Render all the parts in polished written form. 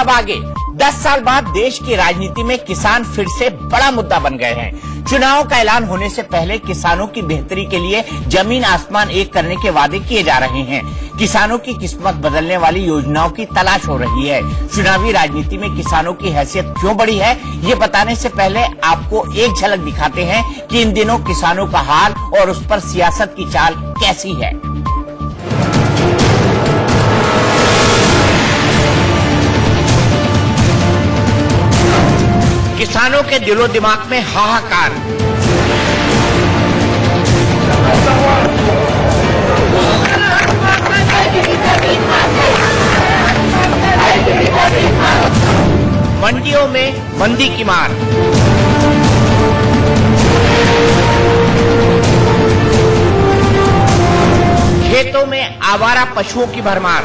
अब आगे 10 साल बाद देश की राजनीति में किसान फिर से बड़ा मुद्दा बन गए हैं। चुनाव का ऐलान होने से पहले किसानों की बेहतरी के लिए जमीन आसमान एक करने के वादे किए जा रहे हैं। किसानों की किस्मत बदलने वाली योजनाओं की तलाश हो रही है। चुनावी राजनीति में किसानों की हैसियत क्यों बढ़ी है, ये बताने से पहले आपको एक झलक दिखाते हैं कि इन दिनों किसानों का हाल और उस पर सियासत की चाल कैसी है। किसानों के दिलो दिमाग में हाहाकार। मंडियों में मंदी की मार। खेतों में आवारा पशुओं की भरमार।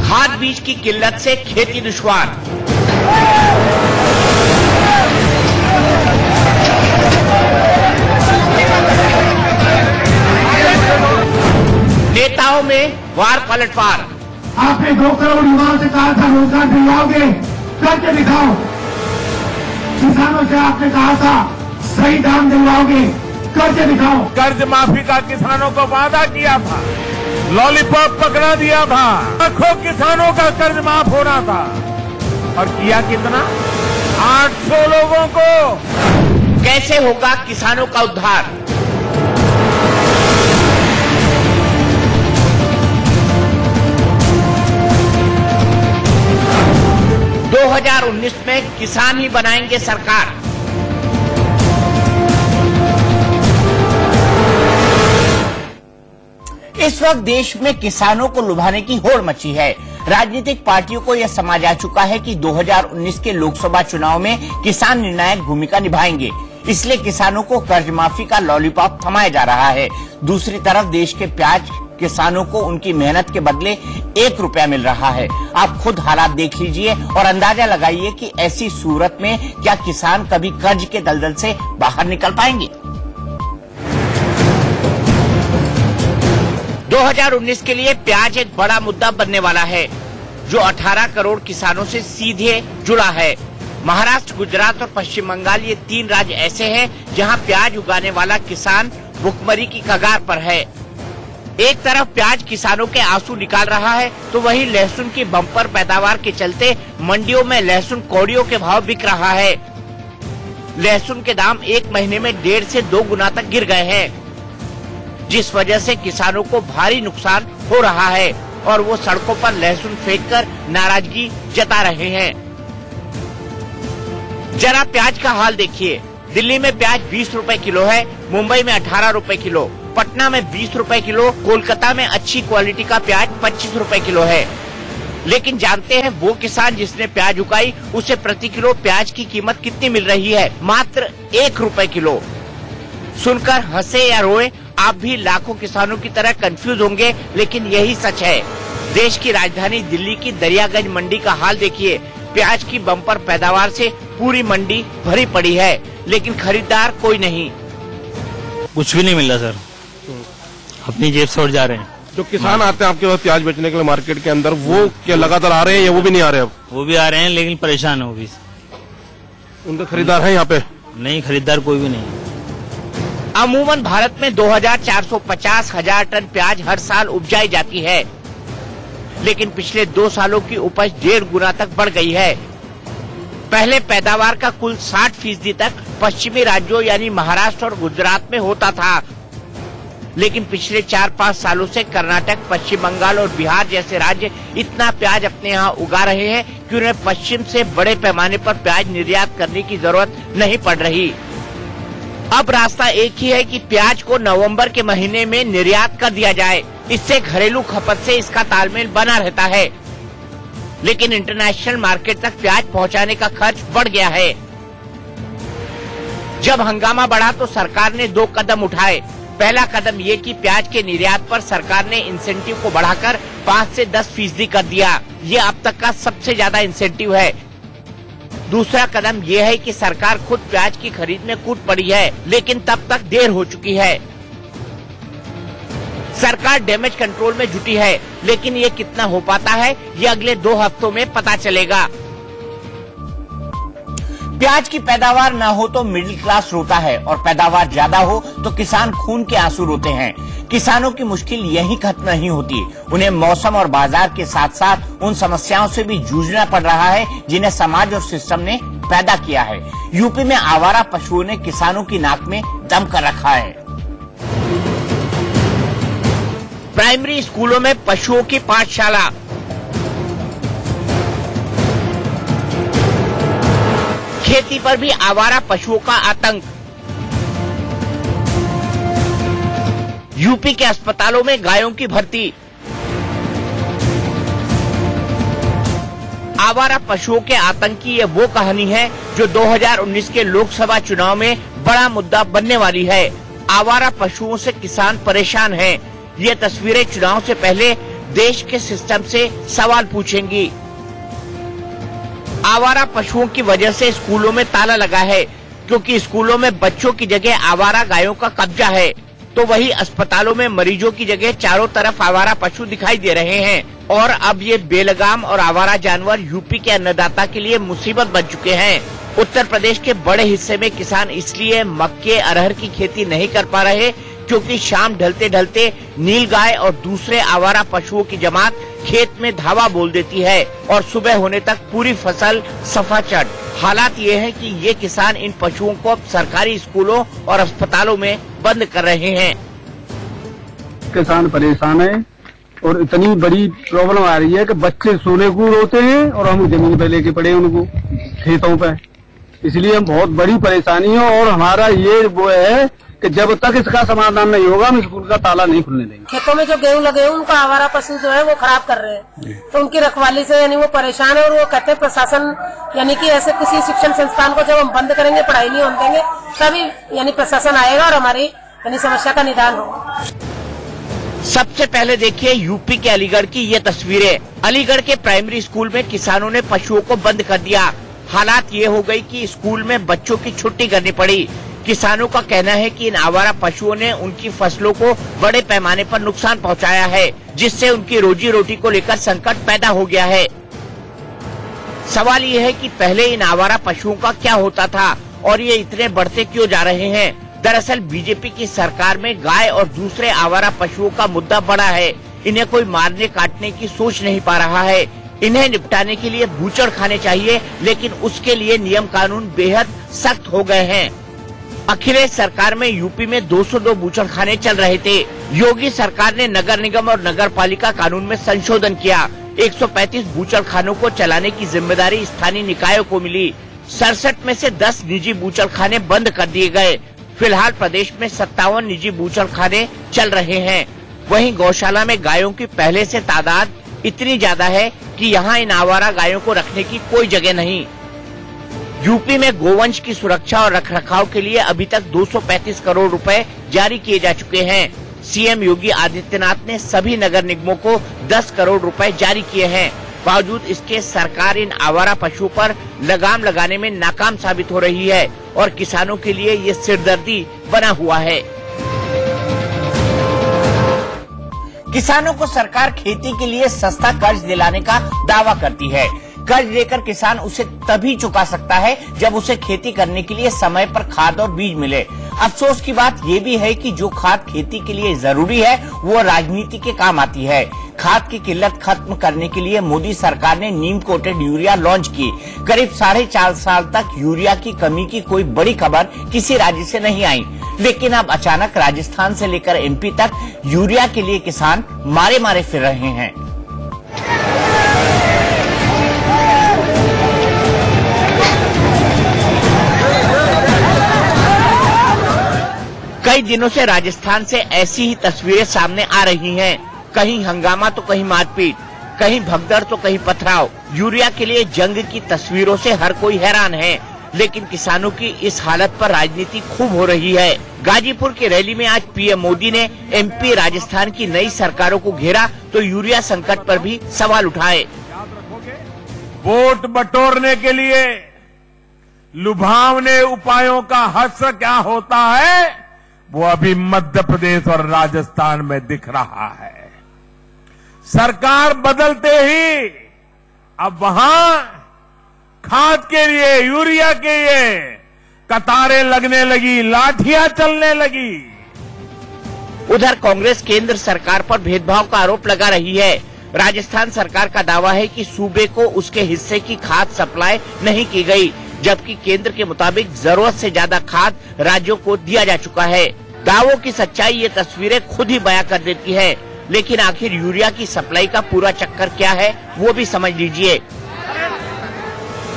खाद बीज की किल्लत से खेती दुश्वार। नेताओं में वार पलटवार। आपने 2 करोड़ युवाओं से कहा था रोजगार दिलवाओगे, करके दिखाओ। किसानों से आपने कहा था सही दाम दिलवाओगे, करके दिखाओ। कर्ज माफी का किसानों को वादा किया था, लॉलीपॉप पकड़ा दिया था, लाखों किसानों का कर्ज माफ होना था और किया कितना? 800 लोगों को। कैसे होगा किसानों का उद्धार? दो 2019 में किसान ही बनाएंगे सरकार। इस वक्त देश में किसानों को लुभाने की होड़ मची है। राजनीतिक पार्टियों को यह समझ आ चुका है कि 2019 के लोकसभा चुनाव में किसान निर्णायक भूमिका निभाएंगे, इसलिए किसानों को कर्ज माफी का लॉलीपॉप थमाया जा रहा है। दूसरी तरफ देश के प्याज किसानों को उनकी मेहनत के बदले 1 रुपया मिल रहा है। आप खुद हालात देख लीजिए और अंदाजा लगाइए कि ऐसी सूरत में क्या किसान कभी कर्ज के दलदल से बाहर निकल पाएंगे। 2019 के लिए प्याज एक बड़ा मुद्दा बनने वाला है, जो 18 करोड़ किसानों से सीधे जुड़ा है। महाराष्ट्र, गुजरात और पश्चिम बंगाल ये 3 राज्य ऐसे हैं जहां प्याज उगाने वाला किसान भुखमरी की कगार पर है। एक तरफ प्याज किसानों के आंसू निकाल रहा है, तो वहीं लहसुन की बम्पर पैदावार के चलते मंडियों में लहसुन कौड़ियों के भाव बिक रहा है। लहसुन के दाम 1 महीने में 1.5 से 2 गुना तक गिर गए हैं, जिस वजह से किसानों को भारी नुकसान हो रहा है और वो सड़कों पर लहसुन फेंककर नाराजगी जता रहे हैं। जरा प्याज का हाल देखिए। दिल्ली में प्याज 20 रुपए किलो है, मुंबई में 18 रुपए किलो, पटना में 20 रुपए किलो, कोलकाता में अच्छी क्वालिटी का प्याज 25 रुपए किलो है। लेकिन जानते हैं वो किसान जिसने प्याज उगाई, उसे प्रति किलो प्याज की कीमत कितनी मिल रही है? मात्र 1 रुपए किलो। सुनकर हंसे या रोए, आप भी लाखों किसानों की तरह कंफ्यूज होंगे, लेकिन यही सच है। देश की राजधानी दिल्ली की दरियागंज मंडी का हाल देखिए। प्याज की बम्पर पैदावार से पूरी मंडी भरी पड़ी है, लेकिन खरीदार कोई नहीं। कुछ भी नहीं मिल रहा सर, अपनी जेब से उड़ जा रहे हैं। जो किसान आते हैं आपके पास प्याज बेचने के लिए मार्केट के अंदर, वो क्या लगातार आ रहे हैं या वो भी नहीं आ रहे? अब वो भी आ रहे हैं, लेकिन परेशान है वो भी। उनका खरीदार है यहाँ पे? नहीं, खरीदार कोई भी नहीं। अमूमन भारत में 2,450,000 टन प्याज हर साल उपजाई जाती है, लेकिन पिछले 2 सालों की उपज 1.5 गुना तक बढ़ गई है। पहले पैदावार का कुल 60% तक पश्चिमी राज्यों यानी महाराष्ट्र और गुजरात में होता था, लेकिन पिछले 4-5 सालों से कर्नाटक, पश्चिम बंगाल और बिहार जैसे राज्य इतना प्याज अपने यहाँ उगा रहे हैं कि उन्हें पश्चिम से बड़े पैमाने पर प्याज निर्यात करने की जरूरत नहीं पड़ रही। अब रास्ता एक ही है कि प्याज को नवंबर के महीने में निर्यात कर दिया जाए। इससे घरेलू खपत से इसका तालमेल बना रहता है, लेकिन इंटरनेशनल मार्केट तक प्याज पहुंचाने का खर्च बढ़ गया है। जब हंगामा बढ़ा तो सरकार ने 2 कदम उठाए। पहला कदम ये कि प्याज के निर्यात पर सरकार ने इंसेंटिव को बढ़ाकर 5 से 10% कर दिया। ये अब तक का सबसे ज्यादा इंसेंटिव है। दूसरा कदम ये है कि सरकार खुद प्याज की खरीद में कूद पड़ी है, लेकिन तब तक देर हो चुकी है। सरकार डैमेज कंट्रोल में जुटी है, लेकिन ये कितना हो पाता है ये अगले 2 हफ्तों में पता चलेगा। प्याज की पैदावार न हो तो मिडिल क्लास रोता है और पैदावार ज्यादा हो तो किसान खून के आंसू रोते हैं। किसानों की मुश्किल यही खत्म नहीं होती, उन्हें मौसम और बाजार के साथ साथ उन समस्याओं से भी जूझना पड़ रहा है जिन्हें समाज और सिस्टम ने पैदा किया है। यूपी में आवारा पशुओं ने किसानों की नाक में दम कर रखा है। प्राइमरी स्कूलों में पशुओं की पाठशाला, खेती पर भी आवारा पशुओं का आतंक। यूपी के अस्पतालों में गायों की भर्ती। आवारा पशुओं के आतंक की ये वो कहानी है जो 2019 के लोकसभा चुनाव में बड़ा मुद्दा बनने वाली है। आवारा पशुओं से किसान परेशान हैं। ये तस्वीरें चुनाव से पहले देश के सिस्टम से सवाल पूछेंगी। आवारा पशुओं की वजह से स्कूलों में ताला लगा है, क्योंकि स्कूलों में बच्चों की जगह आवारा गायों का कब्जा है, तो वही अस्पतालों में मरीजों की जगह चारों तरफ आवारा पशु दिखाई दे रहे हैं। और अब ये बेलगाम और आवारा जानवर यूपी के अन्नदाता के लिए मुसीबत बन चुके हैं। उत्तर प्रदेश के बड़े हिस्से में किसान इसलिए मक्के अरहर की खेती नहीं कर पा रहे क्योंकि शाम ढलते ढलते नीलगाय और दूसरे आवारा पशुओं की जमात खेत में धावा बोल देती है और सुबह होने तक पूरी फसल सफाचट। हालात ये है कि ये किसान इन पशुओं को अब सरकारी स्कूलों और अस्पतालों में बंद कर रहे हैं। किसान परेशान है और इतनी बड़ी प्रॉब्लम आ रही है कि बच्चे सोने को रोते हैं और हम जमीन पे लेके पड़े उनको खेतों पे, इसलिए हम बहुत बड़ी परेशानी है। और हमारा ये वो है कि जब तक इसका समाधान नहीं होगा हम स्कूल का ताला नहीं खुलने देंगे। खेतों में जो गेहूं लगे हैं उनको आवारा पशु जो है वो खराब कर रहे हैं, तो उनकी रखवाली से यानी वो परेशान है। और वो कहते हैं प्रशासन यानी कि ऐसे किसी शिक्षण संस्थान को जब हम बंद करेंगे, पढ़ाई नहीं होने देंगे, तभी यानी प्रशासन आएगा और हमारी यानी समस्या का निदान होगा। सबसे पहले देखिए यूपी के अलीगढ़ की ये तस्वीरें। अलीगढ़ के प्राइमरी स्कूल में किसानों ने पशुओं को बंद कर दिया। हालात ये हो गई कि स्कूल में बच्चों की छुट्टी करनी पड़ी। किसानों का कहना है कि इन आवारा पशुओं ने उनकी फसलों को बड़े पैमाने पर नुकसान पहुंचाया है, जिससे उनकी रोजी रोटी को लेकर संकट पैदा हो गया है। सवाल ये है कि पहले इन आवारा पशुओं का क्या होता था और ये इतने बढ़ते क्यों जा रहे हैं। दरअसल बीजेपी की सरकार में गाय और दूसरे आवारा पशुओं का मुद्दा बड़ा है। इन्हें कोई मारने काटने की सोच नहीं पा रहा है। इन्हें निपटाने के लिए बूचड़ खाने चाहिए, लेकिन उसके लिए नियम कानून बेहद सख्त हो गए हैं। अखिलेश सरकार में यूपी में 202 बूचड़ खाने चल रहे थे। योगी सरकार ने नगर निगम और नगर पालिका कानून में संशोधन किया। 135 बूचड़ खानों को चलाने की जिम्मेदारी स्थानीय निकायों को मिली। 67 में से 10 निजी बूचड़ खाने बंद कर दिए गए। फिलहाल प्रदेश में 57 निजी बूचड़ खाने चल रहे हैं। वहीं गौशाला में गायों की पहले से तादाद इतनी ज्यादा है कि यहाँ इन आवारा गायों को रखने की कोई जगह नहीं। यूपी में गोवंश की सुरक्षा और रखरखाव के लिए अभी तक 235 करोड़ रुपए जारी किए जा चुके हैं। सीएम योगी आदित्यनाथ ने सभी नगर निगमों को 10 करोड़ रुपए जारी किए हैं। बावजूद इसके सरकार इन आवारा पशुओं पर लगाम लगाने में नाकाम साबित हो रही है और किसानों के लिए ये सिरदर्दी बना हुआ है। किसानों को सरकार खेती के लिए सस्ता कर्ज दिलाने का दावा करती है। कर्ज लेकर किसान उसे तभी चुका सकता है जब उसे खेती करने के लिए समय पर खाद और बीज मिले। अफसोस की बात ये भी है कि जो खाद खेती के लिए जरूरी है वो राजनीति के काम आती है। खाद की किल्लत खत्म करने के लिए मोदी सरकार ने नीम कोटेड यूरिया लॉन्च की। करीब 4.5 साल तक यूरिया की कमी की कोई बड़ी खबर किसी राज्य से नहीं आई, लेकिन अब अचानक राजस्थान से लेकर एमपी तक यूरिया के लिए किसान मारे मारे फिर रहे हैं। कई दिनों से राजस्थान से ऐसी ही तस्वीरें सामने आ रही हैं। कहीं हंगामा तो कहीं मारपीट, कहीं भगदड़ तो कहीं पथराव। यूरिया के लिए जंग की तस्वीरों से हर कोई हैरान है, लेकिन किसानों की इस हालत पर राजनीति खूब हो रही है। गाजीपुर की रैली में आज पीएम मोदी ने एमपी राजस्थान की नई सरकारों को घेरा तो यूरिया संकट पर भी सवाल उठाए। वोट बटोरने के लिए लुभावने उपायों का हश्र क्या होता है वो अभी मध्य प्रदेश और राजस्थान में दिख रहा है। सरकार बदलते ही अब वहां खाद के लिए, यूरिया के लिए कतारें लगने लगी, लाठियां चलने लगी। उधर कांग्रेस केंद्र सरकार पर भेदभाव का आरोप लगा रही है। राजस्थान सरकार का दावा है कि सूबे को उसके हिस्से की खाद सप्लाई नहीं की गई, जबकि केंद्र के मुताबिक जरूरत से ज्यादा खाद राज्यों को दिया जा चुका है। दावों की सच्चाई ये तस्वीरें खुद ही बयां कर देती है, लेकिन आखिर यूरिया की सप्लाई का पूरा चक्कर क्या है वो भी समझ लीजिए।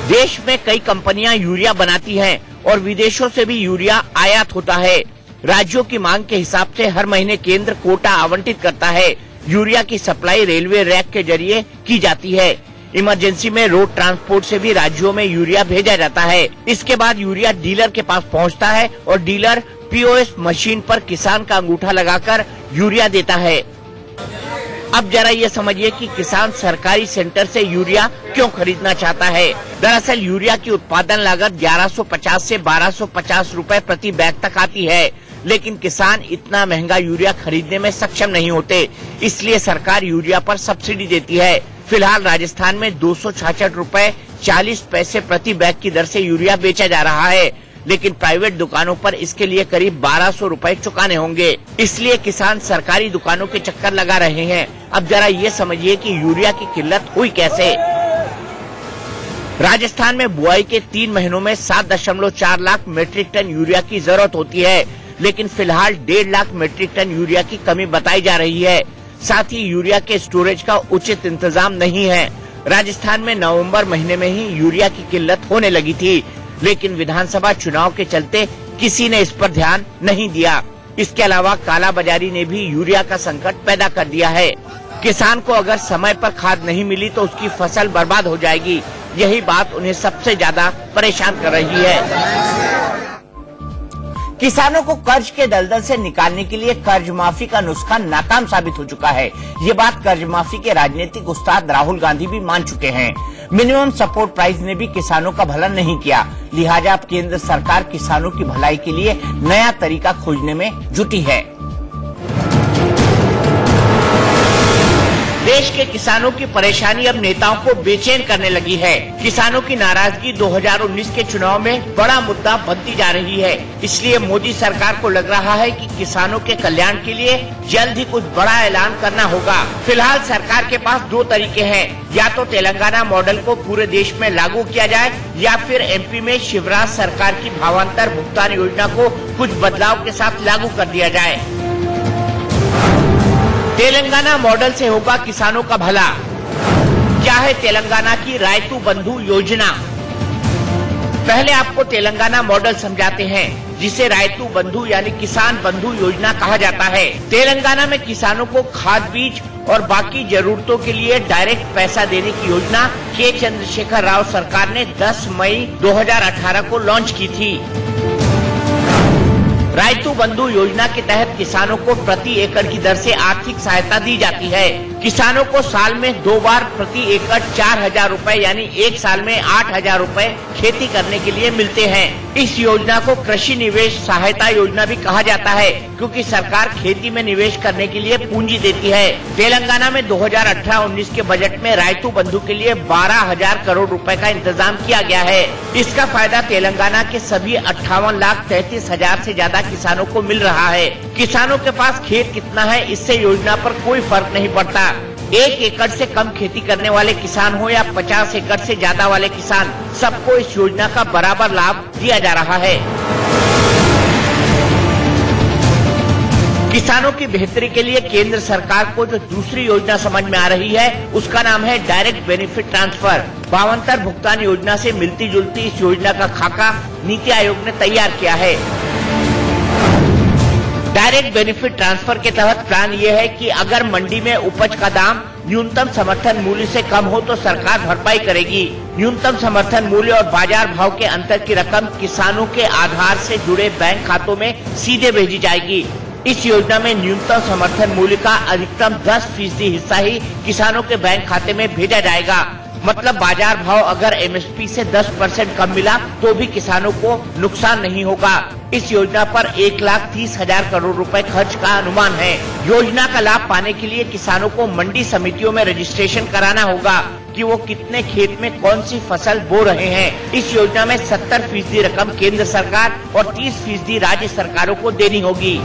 देश में कई कंपनियां यूरिया बनाती हैं और विदेशों से भी यूरिया आयात होता है। राज्यों की मांग के हिसाब से हर महीने केंद्र कोटा आवंटित करता है। यूरिया की सप्लाई रेलवे रैक के जरिए की जाती है। इमरजेंसी में रोड ट्रांसपोर्ट से भी राज्यों में यूरिया भेजा जाता है। इसके बाद यूरिया डीलर के पास पहुंचता है और डीलर पीओएस मशीन पर किसान का अंगूठा लगाकर यूरिया देता है। अब जरा ये समझिए कि किसान सरकारी सेंटर से यूरिया क्यों खरीदना चाहता है। दरअसल यूरिया की उत्पादन लागत 1150 से 1250 रुपए प्रति बैग तक आती है, लेकिन किसान इतना महंगा यूरिया खरीदने में सक्षम नहीं होते, इसलिए सरकार यूरिया पर सब्सिडी देती है। फिलहाल राजस्थान में 266 रुपए 40 पैसे प्रति बैग की दर से यूरिया बेचा जा रहा है, लेकिन प्राइवेट दुकानों पर इसके लिए करीब 1200 रुपए चुकाने होंगे। इसलिए किसान सरकारी दुकानों के चक्कर लगा रहे हैं। अब जरा ये समझिए कि यूरिया की किल्लत हुई कैसे। राजस्थान में बुआई के 3 महीनों में 7.4 लाख मीट्रिक टन यूरिया की जरूरत होती है, लेकिन फिलहाल 1.5 लाख मीट्रिक टन यूरिया की कमी बताई जा रही है। साथ ही यूरिया के स्टोरेज का उचित इंतजाम नहीं है। राजस्थान में नवंबर महीने में ही यूरिया की किल्लत होने लगी थी, लेकिन विधानसभा चुनाव के चलते किसी ने इस पर ध्यान नहीं दिया। इसके अलावा कालाबाजारी ने भी यूरिया का संकट पैदा कर दिया है। किसान को अगर समय पर खाद नहीं मिली तो उसकी फसल बर्बाद हो जाएगी। यही बात उन्हें सबसे ज्यादा परेशान कर रही है। किसानों को कर्ज के दलदल से निकालने के लिए कर्ज माफी का नुस्खा नाकाम साबित हो चुका है। ये बात कर्ज माफी के राजनीतिक उस्ताद राहुल गांधी भी मान चुके हैं। मिनिमम सपोर्ट प्राइस ने भी किसानों का भला नहीं किया, लिहाजा अब केंद्र सरकार किसानों की भलाई के लिए नया तरीका खोजने में जुटी है। देश के किसानों की परेशानी अब नेताओं को बेचैन करने लगी है। किसानों की नाराजगी 2019 के चुनाव में बड़ा मुद्दा बनती जा रही है। इसलिए मोदी सरकार को लग रहा है कि किसानों के कल्याण के लिए जल्द ही कुछ बड़ा ऐलान करना होगा। फिलहाल सरकार के पास 2 तरीके हैं, या तो तेलंगाना मॉडल को पूरे देश में लागू किया जाए या फिर एमपी में शिवराज सरकार की भावांतर भुगतान योजना को कुछ बदलाव के साथ लागू कर दिया जाए। तेलंगाना मॉडल से होगा किसानों का भला। क्या है तेलंगाना की रायतू बंधु योजना? पहले आपको तेलंगाना मॉडल समझाते हैं, जिसे रायतू बंधु यानी किसान बंधु योजना कहा जाता है। तेलंगाना में किसानों को खाद, बीज और बाकी जरूरतों के लिए डायरेक्ट पैसा देने की योजना के चंद्रशेखर राव सरकार ने 10 मई 2018 को लॉन्च की थी। रायतू बंधु योजना के तहत किसानों को प्रति एकड़ की दर से आर्थिक सहायता दी जाती है। किसानों को साल में 2 बार प्रति एकड़ 4000 रुपए यानी 1 साल में 8000 रुपए खेती करने के लिए मिलते हैं। इस योजना को कृषि निवेश सहायता योजना भी कहा जाता है, क्योंकि सरकार खेती में निवेश करने के लिए पूंजी देती है। तेलंगाना में 2018-19 के बजट में रायतू बंधु के लिए 12,000 करोड़ रुपए का इंतजाम किया गया है। इसका फायदा तेलंगाना के सभी 58,33,000 से ज्यादा किसानों को मिल रहा है। किसानों के पास खेत कितना है, इससे योजना पर कोई फर्क नहीं पड़ता। 1 एकड़ से कम खेती करने वाले किसान हो या 50 एकड़ से ज्यादा वाले किसान, सबको इस योजना का बराबर लाभ दिया जा रहा है। किसानों की बेहतरी के लिए केंद्र सरकार को जो दूसरी योजना समझ में आ रही है, उसका नाम है डायरेक्ट बेनिफिट ट्रांसफर। भावांतर भुगतान योजना से मिलती जुलती इस योजना का खाका नीति आयोग ने तैयार किया है। डायरेक्ट बेनिफिट ट्रांसफर के तहत प्लान ये है कि अगर मंडी में उपज का दाम न्यूनतम समर्थन मूल्य से कम हो तो सरकार भरपाई करेगी। न्यूनतम समर्थन मूल्य और बाजार भाव के अंतर की रकम किसानों के आधार से जुड़े बैंक खातों में सीधे भेजी जाएगी। इस योजना में न्यूनतम समर्थन मूल्य का अधिकतम 10% हिस्सा ही किसानों के बैंक खाते में भेजा जाएगा। मतलब बाजार भाव अगर एमएसपी से 10% कम मिला तो भी किसानों को नुकसान नहीं होगा। इस योजना पर 1,30,000 करोड़ रुपए खर्च का अनुमान है। योजना का लाभ पाने के लिए किसानों को मंडी समितियों में रजिस्ट्रेशन कराना होगा कि वो कितने खेत में कौन सी फसल बो रहे हैं। इस योजना में 70% रकम केंद्र सरकार और 30% राज्य सरकारों को देनी होगी।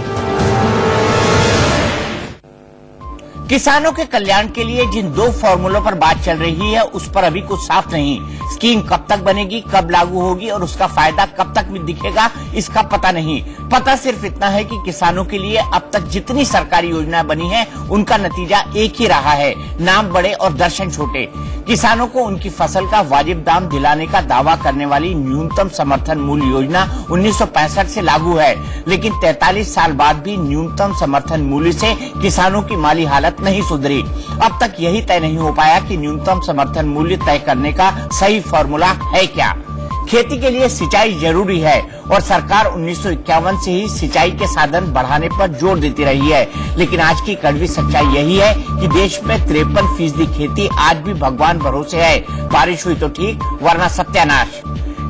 किसानों के कल्याण के लिए जिन 2 फॉर्मूलों पर बात चल रही है उस पर अभी कुछ साफ नहीं। स्कीम कब तक बनेगी, कब लागू होगी और उसका फायदा कब तक दिखेगा, इसका पता नहीं। पता सिर्फ इतना है कि किसानों के लिए अब तक जितनी सरकारी योजनाएं बनी है उनका नतीजा एक ही रहा है, नाम बड़े और दर्शन छोटे। किसानों को उनकी फसल का वाजिब दाम दिलाने का दावा करने वाली न्यूनतम समर्थन मूल्य योजना 1965 से लागू है, लेकिन 43 साल बाद भी न्यूनतम समर्थन मूल्य से किसानों की माली हालत नहीं सुधरी। अब तक यही तय नहीं हो पाया कि न्यूनतम समर्थन मूल्य तय करने का सही फॉर्मूला है क्या। खेती के लिए सिंचाई जरूरी है और सरकार 1951 से ही सिंचाई के साधन बढ़ाने पर जोर देती रही है, लेकिन आज की कड़वी सच्चाई यही है कि देश में 53% खेती आज भी भगवान भरोसे है। बारिश हुई तो ठीक, वरना सत्यानाश।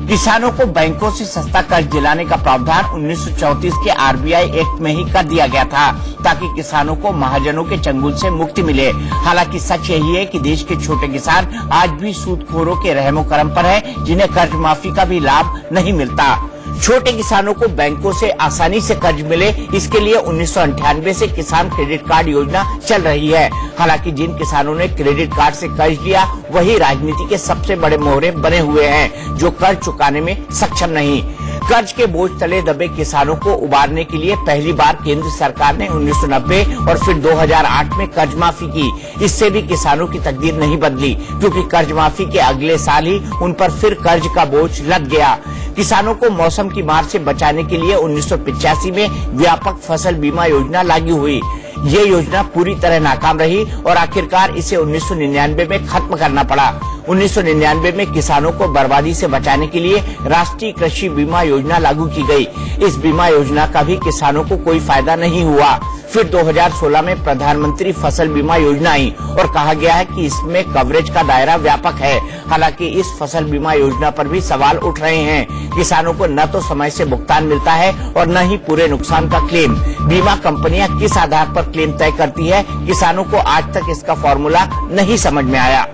किसानों को बैंकों से सस्ता कर्ज दिलाने का प्रावधान 1934 के आरबीआई एक्ट में ही कर दिया गया था ताकि किसानों को महाजनों के चंगुल से मुक्ति मिले। हालांकि सच यही है कि देश के छोटे किसान आज भी सूदखोरों के रहमो करम पर है, जिन्हें कर्ज माफी का भी लाभ नहीं मिलता। छोटे किसानों को बैंकों से आसानी से कर्ज मिले, इसके लिए 1998 से किसान क्रेडिट कार्ड योजना चल रही है। हालांकि जिन किसानों ने क्रेडिट कार्ड से कर्ज लिया वही राजनीति के सबसे बड़े मोहरे बने हुए हैं, जो कर्ज चुकाने में सक्षम नहीं। कर्ज के बोझ तले दबे किसानों को उबारने के लिए पहली बार केंद्र सरकार ने 1990 और फिर 2008 में कर्ज माफी की। इससे भी किसानों की तकदीर नहीं बदली, क्योंकि कर्ज माफी के अगले साल ही उन पर फिर कर्ज का बोझ लग गया। किसानों को मौसम की मार से बचाने के लिए 1985 में व्यापक फसल बीमा योजना लागू हुई। ये योजना पूरी तरह नाकाम रही और आखिरकार इसे 1999 में खत्म करना पड़ा। 1999 में किसानों को बर्बादी से बचाने के लिए राष्ट्रीय कृषि बीमा योजना लागू की गई। इस बीमा योजना का भी किसानों को कोई फायदा नहीं हुआ। फिर 2016 में प्रधानमंत्री फसल बीमा योजना आई और कहा गया है कि इसमें कवरेज का दायरा व्यापक है। हालांकि इस फसल बीमा योजना पर भी सवाल उठ रहे हैं। किसानों को न तो समय से भुगतान मिलता है और न ही पूरे नुकसान का क्लेम। बीमा कंपनियां किस आधार पर क्लेम तय करती है, किसानों को आज तक इसका फॉर्मूला नहीं समझ में आया।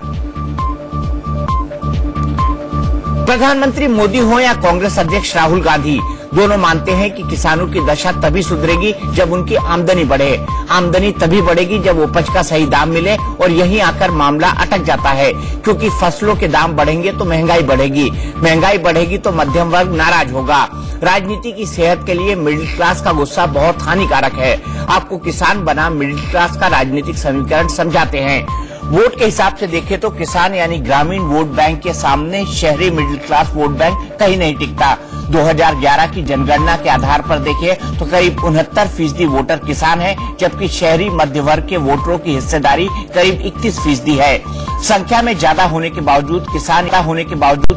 प्रधानमंत्री मोदी हो या कांग्रेस अध्यक्ष राहुल गांधी, दोनों मानते हैं कि किसानों की दशा तभी सुधरेगी जब उनकी आमदनी बढ़े। आमदनी तभी बढ़ेगी जब उपज का सही दाम मिले और यहीं आकर मामला अटक जाता है, क्योंकि फसलों के दाम बढ़ेंगे तो महंगाई बढ़ेगी, महंगाई बढ़ेगी तो मध्यम वर्ग नाराज होगा। राजनीति की सेहत के लिए मिडिल क्लास का गुस्सा बहुत हानिकारक है। आपको किसान बना मिडिल क्लास का राजनीतिक समीकरण समझाते हैं। वोट के हिसाब से देखें तो किसान यानी ग्रामीण वोट बैंक के सामने शहरी मिडिल क्लास वोट बैंक कहीं नहीं टिकता। 2011 की जनगणना के आधार पर देखें तो करीब 69% वोटर किसान हैं, जबकि शहरी मध्य वर्ग के वोटरों की हिस्सेदारी करीब 31% है। संख्या में ज्यादा होने के बावजूद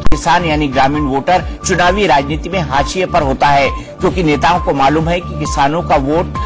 किसान यानी ग्रामीण वोटर चुनावी राजनीति में हाशिए पर होता है, क्योंकि नेताओं को मालूम है कि किसानों का वोट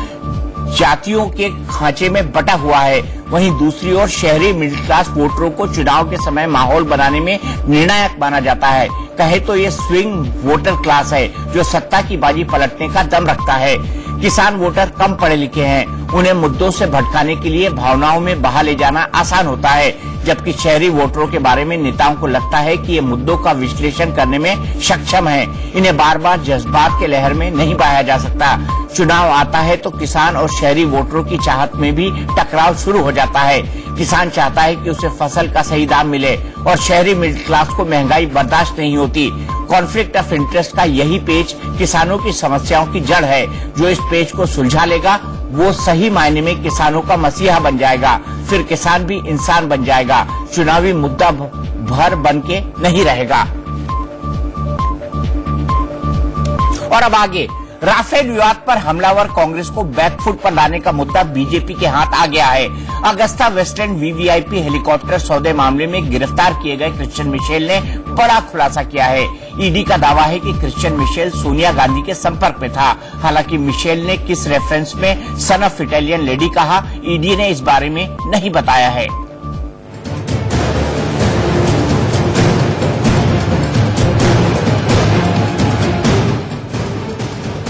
जातियों के खांचे में बटा हुआ है। वहीं दूसरी ओर शहरी मिडिल क्लास वोटरों को चुनाव के समय माहौल बनाने में निर्णायक माना जाता है। कहे तो ये स्विंग वोटर क्लास है, जो सत्ता की बाजी पलटने का दम रखता है। किसान वोटर कम पढ़े लिखे हैं, उन्हें मुद्दों से भटकाने के लिए भावनाओं में बहा ले जाना आसान होता है, जबकि शहरी वोटरों के बारे में नेताओं को लगता है कि ये मुद्दों का विश्लेषण करने में सक्षम है। इन्हें बार बार जज्बात के लहर में नहीं बहाया जा सकता। चुनाव आता है तो किसान और शहरी वोटरों की चाहत में भी टकराव शुरू हो जाता है। किसान चाहता है कि उसे फसल का सही दाम मिले और शहरी मिडिल क्लास को महंगाई बर्दाश्त नहीं होती। कॉन्फ्लिक्ट ऑफ इंटरेस्ट का यही पेच किसानों की समस्याओं की जड़ है। जो इस पेच को सुलझा लेगा वो सही मायने में किसानों का मसीहा बन जाएगा। फिर किसान भी इंसान बन जाएगा, चुनावी मुद्दा भर बन के नहीं रहेगा। और अब आगे राफेल विवाद पर हमलावर कांग्रेस को बैकफुट पर लाने का मुद्दा बीजेपी के हाथ आ गया है। अगस्ता वेस्टलैंड वीवीआईपी हेलीकॉप्टर सौदे मामले में गिरफ्तार किए गए क्रिश्चियन मिशेल ने बड़ा खुलासा किया है। ईडी का दावा है कि क्रिश्चियन मिशेल सोनिया गांधी के संपर्क में था। हालांकि मिशेल ने किस रेफरेंस में सन ऑफ इटालियन लेडी कहा, ईडी ने इस बारे में नहीं बताया है।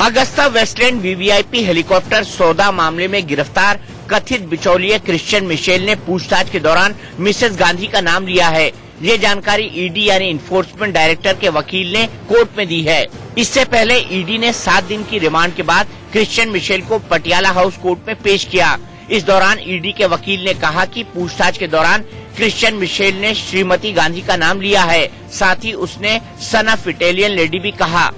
अगस्ता वेस्टलैंड वीवीआईपी हेलीकॉप्टर सौदा मामले में गिरफ्तार कथित बिचौलिए क्रिश्चियन मिशेल ने पूछताछ के दौरान मिसेस गांधी का नाम लिया है। ये जानकारी ईडी यानी इन्फोर्समेंट डायरेक्टर के वकील ने कोर्ट में दी है। इससे पहले ईडी ने 7 दिन की रिमांड के बाद क्रिश्चियन मिशेल को पटियाला हाउस कोर्ट में पेश किया। इस दौरान ईडी के वकील ने कहा कि पूछताछ के दौरान क्रिश्चियन मिशेल ने श्रीमती गांधी का नाम लिया है। साथ ही उसने सन ऑफ इटालियन लेडी भी कहा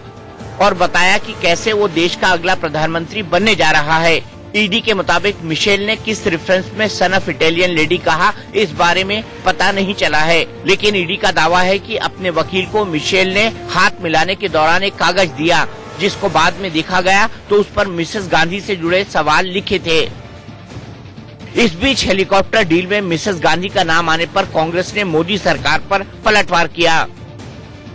और बताया कि कैसे वो देश का अगला प्रधानमंत्री बनने जा रहा है। ईडी के मुताबिक मिशेल ने किस रेफरेंस में सन ऑफ इटालियन लेडी कहा, इस बारे में पता नहीं चला है, लेकिन ईडी का दावा है कि अपने वकील को मिशेल ने हाथ मिलाने के दौरान एक कागज दिया, जिसको बाद में देखा गया तो उस पर मिसेस गांधी से जुड़े सवाल लिखे थे। इस बीच हेलीकॉप्टर डील में मिसेस गांधी का नाम आने पर कांग्रेस ने मोदी सरकार पर पलटवार किया।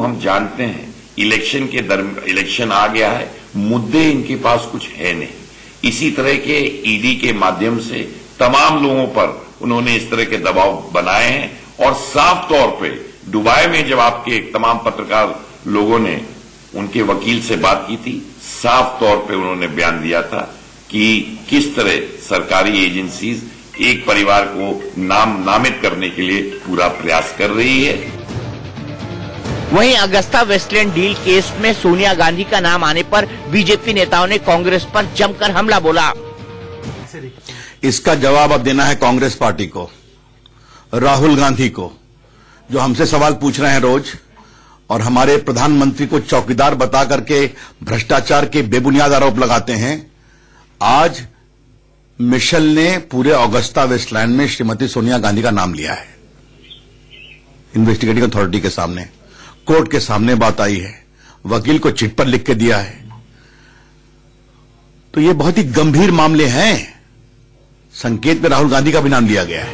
हम जानते हैं इलेक्शन आ गया है, मुद्दे इनके पास कुछ है नहीं। इसी तरह के ईडी के माध्यम से तमाम लोगों पर उन्होंने इस तरह के दबाव बनाए हैं और साफ तौर पे दुबई में जब आपके तमाम पत्रकार लोगों ने उनके वकील से बात की थी, साफ तौर पे उन्होंने बयान दिया था कि किस तरह सरकारी एजेंसीज एक परिवार को नामित करने के लिए पूरा प्रयास कर रही है। वहीं अगस्ता वेस्टलैंड डील केस में सोनिया गांधी का नाम आने पर बीजेपी नेताओं ने कांग्रेस पर जमकर हमला बोला। इसका जवाब अब देना है कांग्रेस पार्टी को, राहुल गांधी को, जो हमसे सवाल पूछ रहे हैं रोज और हमारे प्रधानमंत्री को चौकीदार बता करके भ्रष्टाचार के बेबुनियाद आरोप लगाते हैं। आज मिशेल ने पूरे अगस्ता वेस्टलैंड में श्रीमती सोनिया गांधी का नाम लिया है। इन्वेस्टिगेटिंग अथॉरिटी के सामने, कोर्ट के सामने बात आई है, वकील को चिट पर लिख के दिया है। तो ये बहुत ही गंभीर मामले हैं। संकेत में राहुल गांधी का भी नाम लिया गया है।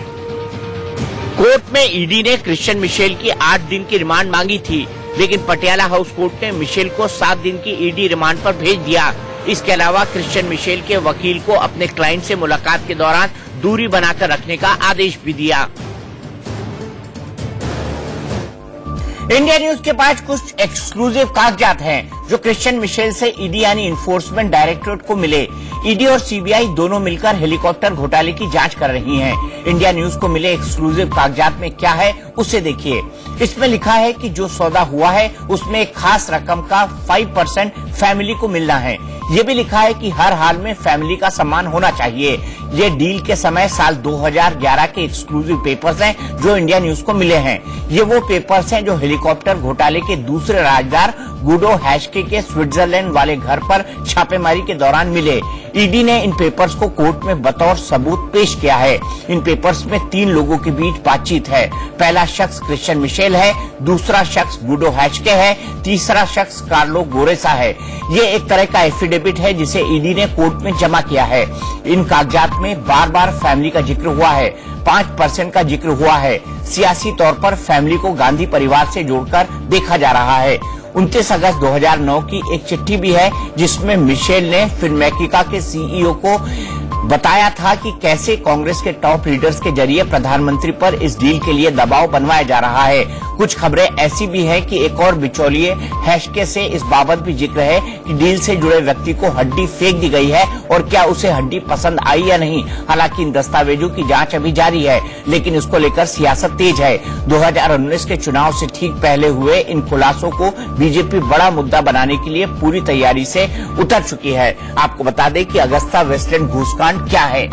कोर्ट में ईडी ने क्रिश्चियन मिशेल की 8 दिन की रिमांड मांगी थी, लेकिन पटियाला हाउस कोर्ट ने मिशेल को 7 दिन की ईडी रिमांड पर भेज दिया। इसके अलावा क्रिश्चियन मिशेल के वकील को अपने क्लाइंट से मुलाकात के दौरान दूरी बनाकर रखने का आदेश भी दिया। इंडिया न्यूज के पास कुछ एक्सक्लूसिव कागजात हैं जो क्रिश्चियन मिशेल से ईडी यानी इन्फोर्समेंट डायरेक्टरेट को मिले। ईडी और सीबीआई दोनों मिलकर हेलीकॉप्टर घोटाले की जांच कर रही हैं। इंडिया न्यूज को मिले एक्सक्लूसिव कागजात में क्या है उसे देखिए। इसमें लिखा है कि जो सौदा हुआ है उसमें एक खास रकम का 5% फैमिली को मिलना है। ये भी लिखा है कि हर हाल में फैमिली का सम्मान होना चाहिए। ये डील के समय साल 2011 के एक्सक्लूसिव पेपर्स हैं जो इंडिया न्यूज को मिले हैं। ये वो पेपर्स हैं जो हेलीकॉप्टर घोटाले के दूसरे राजदार गुडो हैशके के स्विट्जरलैंड वाले घर पर छापेमारी के दौरान मिले। ईडी ने इन पेपर्स को कोर्ट में बतौर सबूत पेश किया है। इन पेपर्स में 3 लोगों के बीच बातचीत है। पहला शख्स क्रिश्चियन मिशेल है, दूसरा शख्स गुडो हैशके है, तीसरा शख्स कार्लो गोरेसा है। ये एक तरह का एफिडेविट है जिसे ईडी ने कोर्ट में जमा किया है। इन कागजात में बार बार फैमिली का जिक्र हुआ है, 5% का जिक्र हुआ है। सियासी तौर पर फैमिली को गांधी परिवार से जोड़कर देखा जा रहा है। 29 अगस्त 2009 की एक चिट्ठी भी है जिसमें मिशेल ने फिनमेकिका के सीईओ को बताया था कि कैसे कांग्रेस के टॉप लीडर्स के जरिए प्रधानमंत्री पर इस डील के लिए दबाव बनवाया जा रहा है। कुछ खबरें ऐसी भी हैं कि एक और बिचौलिए हैशके से इस बाबत भी जिक्र है कि डील से जुड़े व्यक्ति को हड्डी फेंक दी गई है और क्या उसे हड्डी पसंद आई या नहीं। हालांकि इन दस्तावेजों की जांच अभी जारी है, लेकिन इसको लेकर सियासत तेज है। 2019 के चुनाव से ठीक पहले हुए इन खुलासों को बीजेपी बड़ा मुद्दा बनाने के लिए पूरी तैयारी से उतर चुकी है। आपको बता दें कि अगस्ता वेस्टलैंड घूसकांड क्या है।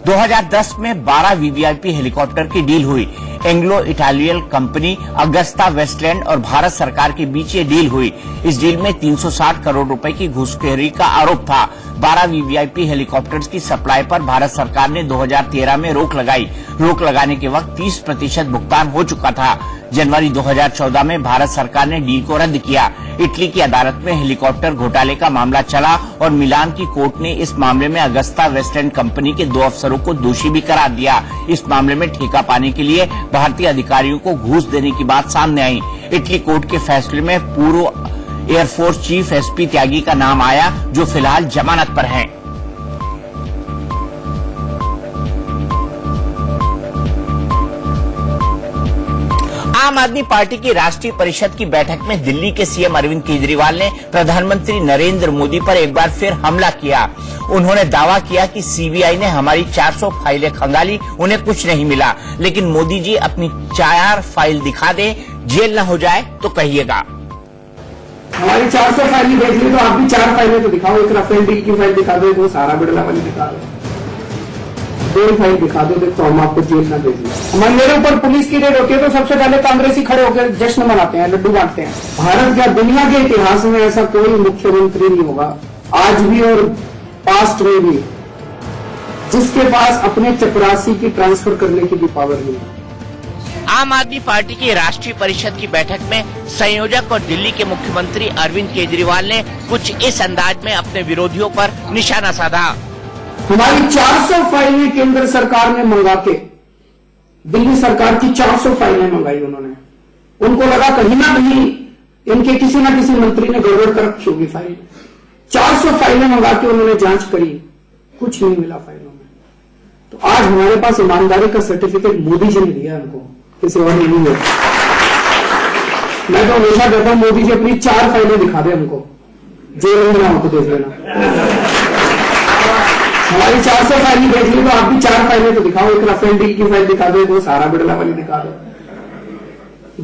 2010 में 12 वीवीआईपी हेलीकॉप्टर की डील हुई। Anglo Italian company, Agusta Westland और भारत सरकार के बीच ये डील हुई। इस डील में 360 करोड़ रुपए की घूसखोरी का आरोप था। 12 वीवीआईपी हेलीकॉप्टर्स की सप्लाई पर भारत सरकार ने 2013 में रोक लगाई। रोक लगाने के वक्त 30% भुगतान हो चुका था। जनवरी 2014 में भारत सरकार ने डील को रद्द किया। इटली की अदालत में हेलीकॉप्टर घोटाले का मामला चला और मिलान की कोर्ट ने इस मामले में अगस्ता वेस्टलैंड कंपनी के 2 अफसरों को दोषी भी करार दिया। इस मामले में ठेका पाने के लिए भारतीय अधिकारियों को घूस देने की बात सामने आई। इटली कोर्ट के फैसले में पूर्व एयरफोर्स चीफ एसपी त्यागी का नाम आया, जो फिलहाल जमानत पर हैं। आम आदमी पार्टी की राष्ट्रीय परिषद की बैठक में दिल्ली के सीएम अरविंद केजरीवाल ने प्रधानमंत्री नरेंद्र मोदी पर एक बार फिर हमला किया। उन्होंने दावा किया कि सीबीआई ने हमारी 400 फाइलें खंगाली, उन्हें कुछ नहीं मिला। लेकिन मोदी जी अपनी 4 फाइल दिखा दें, जेल न हो जाए तो कहिएगा। हमारी 400 फाइलें देख ली तो आप भी 4 फाइलें तो दिखाओ। एक राफेल डील की फाइल दिखा दो, सारा बिड़ला वाली दिखा दो, 2 फाइल दिखा दो, देखो हम आपको जेल ना भेजेंगे। हमारे मेरे ऊपर पुलिस की रेड होती है तो सबसे पहले कांग्रेसी खड़े होकर जश्न मनाते हैं, लड्डू बांटते हैं। भारत या दुनिया के इतिहास में ऐसा कोई मुख्यमंत्री नहीं होगा, आज भी और पास्ट में भी, जिसके पास अपने चपरासी की ट्रांसफर करने की भी पावर नहीं है। आम आदमी पार्टी की राष्ट्रीय परिषद की बैठक में संयोजक और दिल्ली के मुख्यमंत्री अरविंद केजरीवाल ने कुछ इस अंदाज में अपने विरोधियों पर निशाना साधा। हमारी 400 फाइलें केंद्र सरकार ने मंगा के, दिल्ली सरकार की 400 फाइलें मंगाई उन्होंने। उनको लगा कहीं ना कहीं इनके किसी ना किसी मंत्री ने गड़बड़ कर रखी होगी फाइल। 400 फाइलें मंगा के उन्होंने जांच करी, कुछ नहीं मिला फाइलों में। तो आज हमारे पास ईमानदारी का सर्टिफिकेट मोदी जी ने दिया उनको, किसी और ने नहीं है। मैं तो हमेशा कहता हूं मोदी जी अपनी 4 फाइलें दिखा दे हमको, जेल में ना हो तो देख लेना। हमारी 400 फाइलें देख ली तो आप भी 4 फाइलें तो दिखाओ। एक राफेल डील की फाइल दिखा दो, 2 सारा बिड़ला वाली दिखा दो,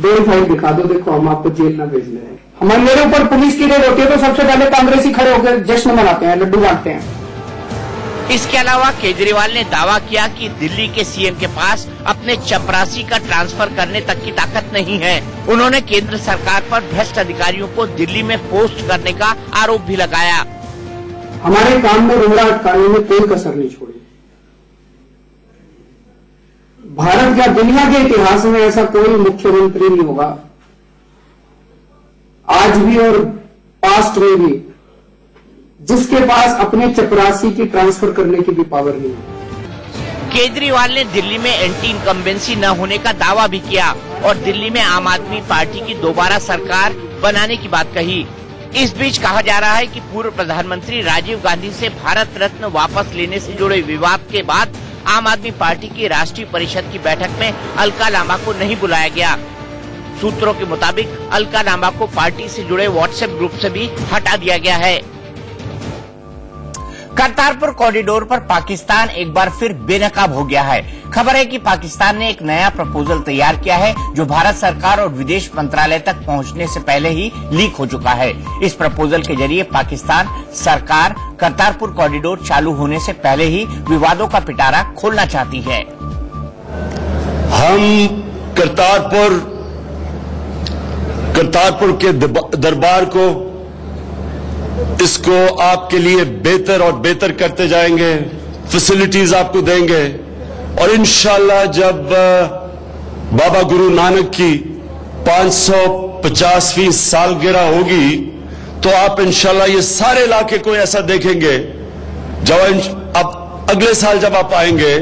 2 फाइल दिखा दो, देखो हम आपको जेल ना भेज रहे हैं। हमारे मेरे ऊपर पुलिस की रेड होती है तो सबसे पहले कांग्रेसी खड़े होकर जश्न मनाते हैं, लड्डू बांटते हैं। इसके अलावा केजरीवाल ने दावा किया कि दिल्ली के सीएम के पास अपने चपरासी का ट्रांसफर करने तक की ताकत नहीं है। उन्होंने केंद्र सरकार पर भ्रष्ट अधिकारियों को दिल्ली में पोस्ट करने का आरोप भी लगाया। हमारे काम में रोड़ा अटकाने में कोई कसर नहीं छोड़ी। भारत या दुनिया के इतिहास में ऐसा कोई मुख्यमंत्री नहीं होगा, आज भी और पास्ट में भी, जिसके पास अपने चपरासी की ट्रांसफर करने की भी पावर नहीं है। केजरीवाल ने दिल्ली में एंटी इनकम्बेंसी न होने का दावा भी किया और दिल्ली में आम आदमी पार्टी की दोबारा सरकार बनाने की बात कही। इस बीच कहा जा रहा है कि पूर्व प्रधानमंत्री राजीव गांधी से भारत रत्न वापस लेने से जुड़े विवाद के बाद आम आदमी पार्टी की राष्ट्रीय परिषद की बैठक में अलका लांबा को नहीं बुलाया गया। सूत्रों के मुताबिक अलका लांबा को पार्टी से जुड़े व्हाट्सएप ग्रुप से भी हटा दिया गया है। करतारपुर कॉरिडोर पर पाकिस्तान एक बार फिर बेनकाब हो गया है। खबर है कि पाकिस्तान ने एक नया प्रपोजल तैयार किया है जो भारत सरकार और विदेश मंत्रालय तक पहुंचने से पहले ही लीक हो चुका है। इस प्रपोजल के जरिए पाकिस्तान सरकार करतारपुर कॉरिडोर चालू होने से पहले ही विवादों का पिटारा खोलना चाहती है। हम करतारपुर के दरबार को, इसको आपके लिए बेहतर और बेहतर करते जाएंगे, फैसिलिटीज आपको देंगे और इंशाल्लाह जब बाबा गुरु नानक की 550वीं सालगिरह होगी तो आप इंशाल्लाह ये सारे इलाके को ऐसा देखेंगे। जब अब अगले साल जब आप आएंगे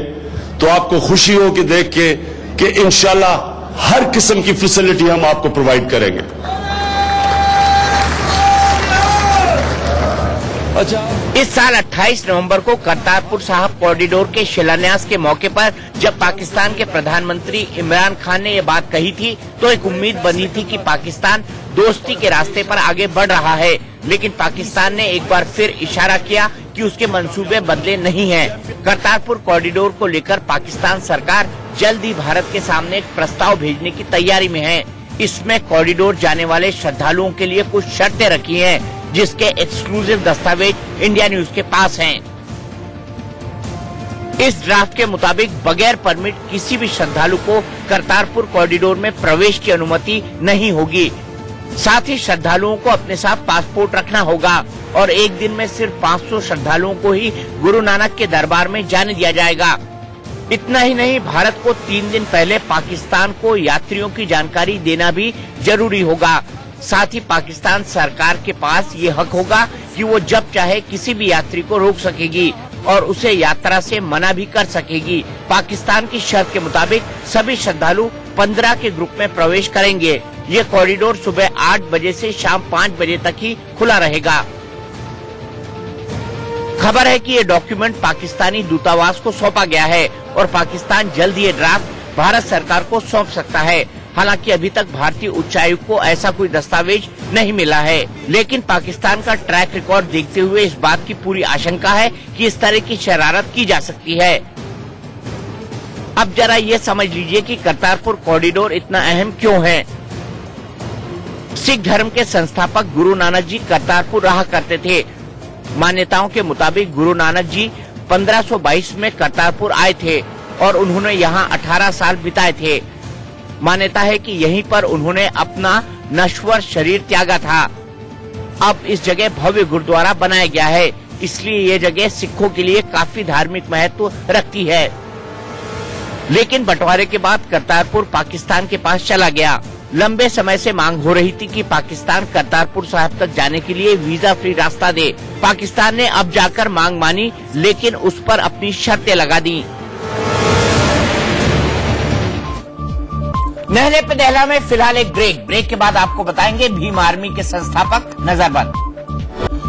तो आपको खुशी होगी देख के कि इंशाल्लाह हर किस्म की फैसिलिटी हम आपको प्रोवाइड करेंगे। इस साल 28 नवंबर को करतारपुर साहिब कॉरिडोर के शिलान्यास के मौके पर जब पाकिस्तान के प्रधानमंत्री इमरान खान ने ये बात कही थी तो एक उम्मीद बनी थी कि पाकिस्तान दोस्ती के रास्ते पर आगे बढ़ रहा है। लेकिन पाकिस्तान ने एक बार फिर इशारा किया कि उसके मंसूबे बदले नहीं हैं। करतारपुर कॉरिडोर को लेकर पाकिस्तान सरकार जल्द ही भारत के सामने एक प्रस्ताव भेजने की तैयारी में है। इसमें कॉरिडोर जाने वाले श्रद्धालुओं के लिए कुछ शर्तें रखी हैं, जिसके एक्सक्लूसिव दस्तावेज इंडिया न्यूज के पास हैं। इस ड्राफ्ट के मुताबिक बगैर परमिट किसी भी श्रद्धालु को करतारपुर कॉरिडोर में प्रवेश की अनुमति नहीं होगी। साथ ही श्रद्धालुओं को अपने साथ पासपोर्ट रखना होगा और एक दिन में सिर्फ 500 श्रद्धालुओं को ही गुरु नानक के दरबार में जाने दिया जाएगा। इतना ही नहीं, भारत को 3 दिन पहले पाकिस्तान को यात्रियों की जानकारी देना भी जरूरी होगा। साथ ही पाकिस्तान सरकार के पास ये हक होगा कि वो जब चाहे किसी भी यात्री को रोक सकेगी और उसे यात्रा से मना भी कर सकेगी। पाकिस्तान की शर्त के मुताबिक सभी श्रद्धालु 15 के ग्रुप में प्रवेश करेंगे। ये कॉरिडोर सुबह 8 बजे से शाम 5 बजे तक ही खुला रहेगा। खबर है कि ये डॉक्यूमेंट पाकिस्तानी दूतावास को सौंपा गया है और पाकिस्तान जल्द ये ड्राफ्ट भारत सरकार को सौंप सकता है। हालांकि अभी तक भारतीय उच्चायुक्त को ऐसा कोई दस्तावेज नहीं मिला है, लेकिन पाकिस्तान का ट्रैक रिकॉर्ड देखते हुए इस बात की पूरी आशंका है कि इस तरह की शरारत की जा सकती है। अब जरा ये समझ लीजिए कि करतारपुर कॉरिडोर इतना अहम क्यों है। सिख धर्म के संस्थापक गुरु नानक जी करतारपुर रहा करते थे। मान्यताओं के मुताबिक गुरु नानक जी 1522 में करतारपुर आए थे और उन्होंने यहाँ 18 साल बिताए थे। मान्यता है कि यहीं पर उन्होंने अपना नश्वर शरीर त्यागा था। अब इस जगह भव्य गुरुद्वारा बनाया गया है, इसलिए ये जगह सिखों के लिए काफी धार्मिक महत्व रखती है। लेकिन बंटवारे के बाद करतारपुर पाकिस्तान के पास चला गया। लंबे समय से मांग हो रही थी कि पाकिस्तान करतारपुर साहिब तक जाने के लिए वीजा फ्री रास्ता दे। पाकिस्तान ने अब जाकर मांग मानी, लेकिन उस पर अपनी शर्तें लगा दी। नहले पे दहला में फिलहाल एक ब्रेक के बाद आपको बताएंगे भीम आर्मी के संस्थापक नजरबंद।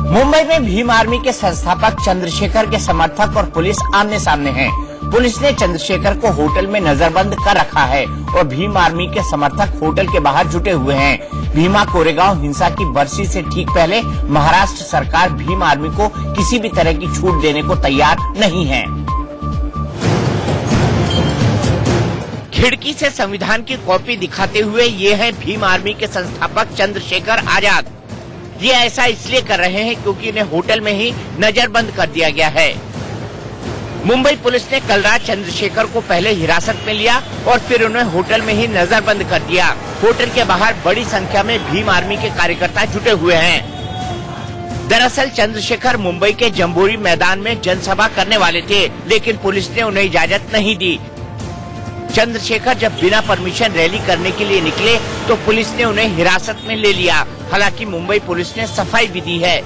मुंबई में भीम आर्मी के संस्थापक चंद्रशेखर के समर्थक और पुलिस आमने सामने हैं। पुलिस ने चंद्रशेखर को होटल में नजरबंद कर रखा है और भीम आर्मी के समर्थक होटल के बाहर जुटे हुए हैं। भीमा कोरेगांव हिंसा की बरसी से ठीक पहले महाराष्ट्र सरकार भीम आर्मी को किसी भी तरह की छूट देने को तैयार नहीं है। खिड़की से संविधान की कॉपी दिखाते हुए ये है भीम आर्मी के संस्थापक चंद्रशेखर आजाद। ये ऐसा इसलिए कर रहे हैं क्योंकि इन्हें होटल में ही नजरबंद कर दिया गया है। मुंबई पुलिस ने कल रात चंद्रशेखर को पहले हिरासत में लिया और फिर उन्हें होटल में ही नजरबंद कर दिया। होटल के बाहर बड़ी संख्या में भीम आर्मी के कार्यकर्ता जुटे हुए हैं। दरअसल चंद्रशेखर मुंबई के जंबोरी मैदान में जनसभा करने वाले थे, लेकिन पुलिस ने उन्हें इजाजत नहीं दी। चंद्रशेखर जब बिना परमिशन रैली करने के लिए निकले तो पुलिस ने उन्हें हिरासत में ले लिया। हालांकि मुंबई पुलिस ने सफाई भी दी है।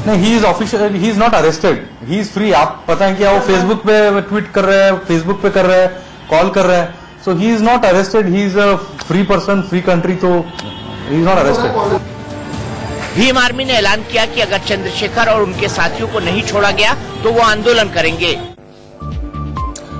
नहीं, he is official, he is not arrested, he is free. आप पता है क्या, वो फेसबुक पे ट्वीट कर रहे हैं, फेसबुक पे कर रहे हैं, कॉल कर रहे हैं, so he is not arrested, he is a free person, free country, तो he is not arrested. Bhim army ने ऐलान किया कि अगर चंद्रशेखर और उनके साथियों को नहीं छोड़ा गया तो वो आंदोलन करेंगे।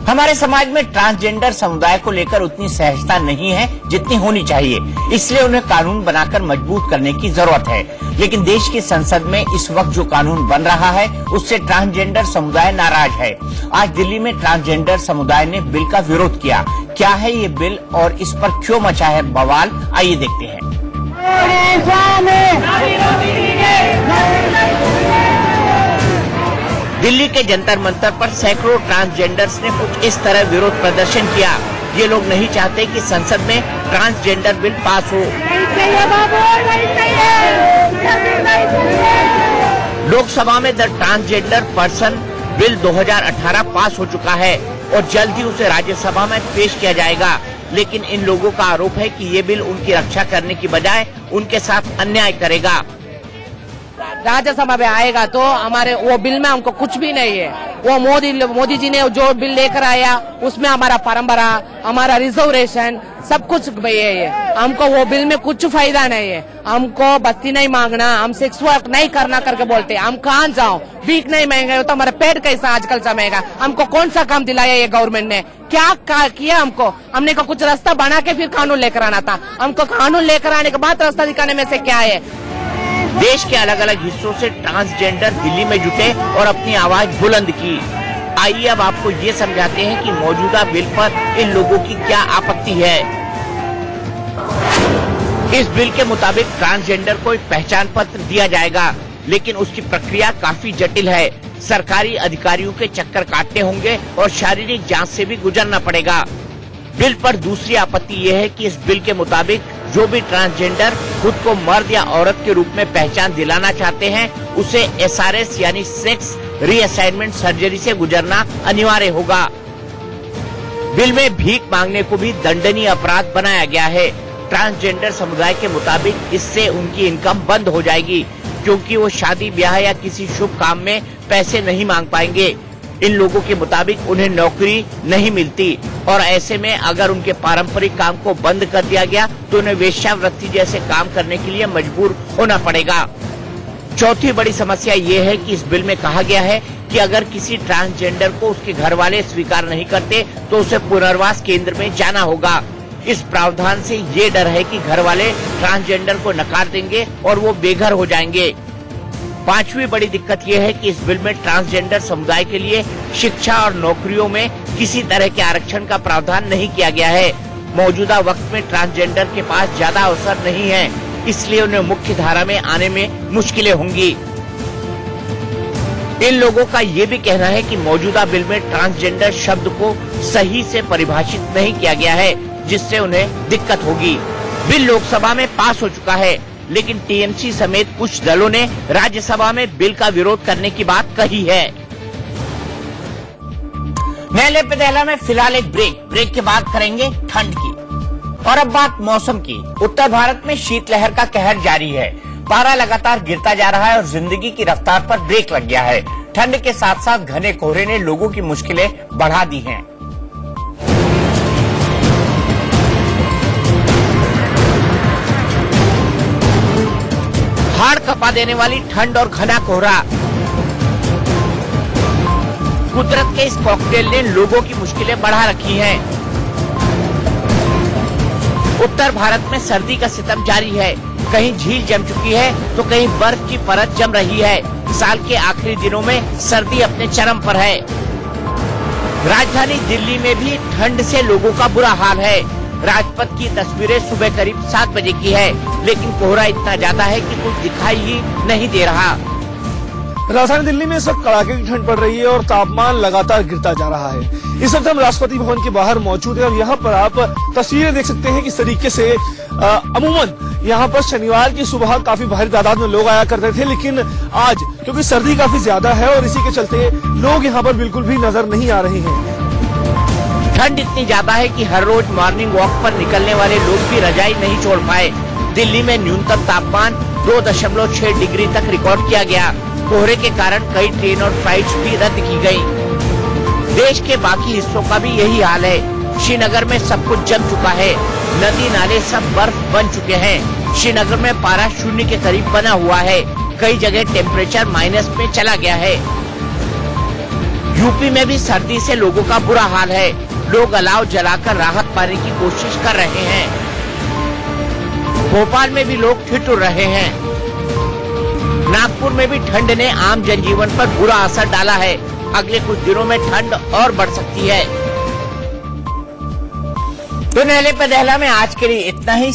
हमारे समाज में ट्रांसजेंडर समुदाय को लेकर उतनी सहजता नहीं है जितनी होनी चाहिए, इसलिए उन्हें कानून बनाकर मजबूत करने की जरूरत है। लेकिन देश की संसद में इस वक्त जो कानून बन रहा है उससे ट्रांसजेंडर समुदाय नाराज है। आज दिल्ली में ट्रांसजेंडर समुदाय ने बिल का विरोध किया। क्या है ये बिल और इस पर क्यों मचा है बवाल, आइए देखते हैं। दिल्ली के जंतर मंतर पर सैकड़ों ट्रांसजेंडर्स ने कुछ इस तरह विरोध प्रदर्शन किया। ये लोग नहीं चाहते कि संसद में ट्रांसजेंडर बिल पास हो। लोकसभा में द ट्रांसजेंडर पर्सन बिल 2018 पास हो चुका है और जल्द ही उसे राज्यसभा में पेश किया जाएगा। लेकिन इन लोगों का आरोप है कि ये बिल उनकी रक्षा करने की बजाय उनके साथ अन्याय करेगा। राज्यसभा में आएगा तो हमारे वो बिल में हमको कुछ भी नहीं है। वो मोदी जी ने जो बिल लेकर आया उसमें हमारा परंपरा, हमारा रिजर्वेशन सब कुछ है। हमको वो बिल में कुछ फायदा नहीं है। हमको बस्ती नहीं मांगना, हम सेक्स वर्क नहीं करना करके बोलते। हम कहाँ जाओ, भीख नहीं मांगे तो हमारा पेट कैसा आजकल जमेगा। हमको कौन सा काम दिलाया ये गवर्नमेंट ने, क्या किया हमको? हमने को कुछ रास्ता बना के फिर कानून लेकर आना था। हमको कानून लेकर आने के बाद रास्ता दिखाने में से क्या है? देश के अलग अलग हिस्सों से ट्रांसजेंडर दिल्ली में जुटे और अपनी आवाज बुलंद की। आइए अब आपको ये समझाते हैं कि मौजूदा बिल पर इन लोगों की क्या आपत्ति है। इस बिल के मुताबिक ट्रांसजेंडर को एक पहचान पत्र दिया जाएगा, लेकिन उसकी प्रक्रिया काफी जटिल है। सरकारी अधिकारियों के चक्कर काटने होंगे और शारीरिक जांच से भी गुजरना पड़ेगा। बिल पर दूसरी आपत्ति यह है कि इस बिल के मुताबिक जो भी ट्रांसजेंडर खुद को मर्द या औरत के रूप में पहचान दिलाना चाहते हैं उसे SRS यानी सेक्स रीअसाइनमेंट सर्जरी से गुजरना अनिवार्य होगा। बिल में भीख मांगने को भी दंडनीय अपराध बनाया गया है। ट्रांसजेंडर समुदाय के मुताबिक इससे उनकी इनकम बंद हो जाएगी, क्योंकि वो शादी ब्याह या किसी शुभ काम में पैसे नहीं मांग पाएंगे। इन लोगों के मुताबिक उन्हें नौकरी नहीं मिलती और ऐसे में अगर उनके पारंपरिक काम को बंद कर दिया गया तो उन्हें वेश्यावृत्ति जैसे काम करने के लिए मजबूर होना पड़ेगा। चौथी बड़ी समस्या ये है कि इस बिल में कहा गया है कि अगर किसी ट्रांसजेंडर को उसके घर वाले स्वीकार नहीं करते तो उसे पुनर्वास केंद्र में जाना होगा। इस प्रावधान से ये डर है कि घर वाले ट्रांसजेंडर को नकार देंगे और वो बेघर हो जाएंगे। पांचवी बड़ी दिक्कत यह है कि इस बिल में ट्रांसजेंडर समुदाय के लिए शिक्षा और नौकरियों में किसी तरह के आरक्षण का प्रावधान नहीं किया गया है। मौजूदा वक्त में ट्रांसजेंडर के पास ज्यादा अवसर नहीं है, इसलिए उन्हें मुख्य धारा में आने में मुश्किलें होंगी। इन लोगों का ये भी कहना है कि मौजूदा बिल में ट्रांसजेंडर शब्द को सही से परिभाषित नहीं किया गया है, जिससे उन्हें दिक्कत होगी। बिल लोकसभा में पास हो चुका है, लेकिन टीएमसी समेत कुछ दलों ने राज्यसभा में बिल का विरोध करने की बात कही है। न्यायालय पे दहला में फिलहाल एक ब्रेक के बाद करेंगे ठंड की। और अब बात मौसम की। उत्तर भारत में शीतलहर का कहर जारी है। पारा लगातार गिरता जा रहा है और जिंदगी की रफ्तार पर ब्रेक लग गया है। ठंड के साथ साथ घने कोहरे ने लोगों की मुश्किलें बढ़ा दी हैं। हाड़ कपा देने वाली ठंड और घना कोहरा। कुदरत के इस कॉकटेल ने लोगों की मुश्किलें बढ़ा रखी हैं। उत्तर भारत में सर्दी का सितम जारी है। कहीं झील जम चुकी है तो कहीं बर्फ की परत जम रही है। साल के आखिरी दिनों में सर्दी अपने चरम पर है। राजधानी दिल्ली में भी ठंड से लोगों का बुरा हाल है। राजपथ की तस्वीरें सुबह करीब 7 बजे की है, लेकिन कोहरा इतना ज्यादा है कि कुछ दिखाई ही नहीं दे रहा। राजधानी दिल्ली में इस वक्त कड़ाके की ठंड पड़ रही है और तापमान लगातार गिरता जा रहा है। इस वक्त हम राष्ट्रपति भवन के बाहर मौजूद हैं और यहाँ पर आप तस्वीरें देख सकते हैं किस तरीके से अमूमन यहाँ पर शनिवार की सुबह काफी भारी तादाद में लोग आया करते थे, लेकिन आज क्योंकि सर्दी काफी ज्यादा है और इसी के चलते लोग यहाँ पर बिल्कुल भी नजर नहीं आ रहे हैं। ठंड इतनी ज्यादा है कि हर रोज मॉर्निंग वॉक पर निकलने वाले लोग भी रजाई नहीं छोड़ पाए। दिल्ली में न्यूनतम तापमान 2.6 डिग्री तक रिकॉर्ड किया गया। कोहरे के कारण कई ट्रेन और फ्लाइट्स भी रद्द की गयी। देश के बाकी हिस्सों का भी यही हाल है। श्रीनगर में सब कुछ जम चुका है। नदी नाले सब बर्फ बन चुके हैं। श्रीनगर में पारा 0 के करीब बना हुआ है। कई जगह टेम्परेचर माइनस में चला गया है। यूपी में भी सर्दी से लोगों का बुरा हाल है। लोग अलाव जलाकर राहत पाने की कोशिश कर रहे हैं। भोपाल में भी लोग ठिठुर रहे हैं। नागपुर में भी ठंड ने आम जनजीवन पर बुरा असर डाला है। अगले कुछ दिनों में ठंड और बढ़ सकती है। तो न्यायालय पे दहला में आज के लिए इतना ही।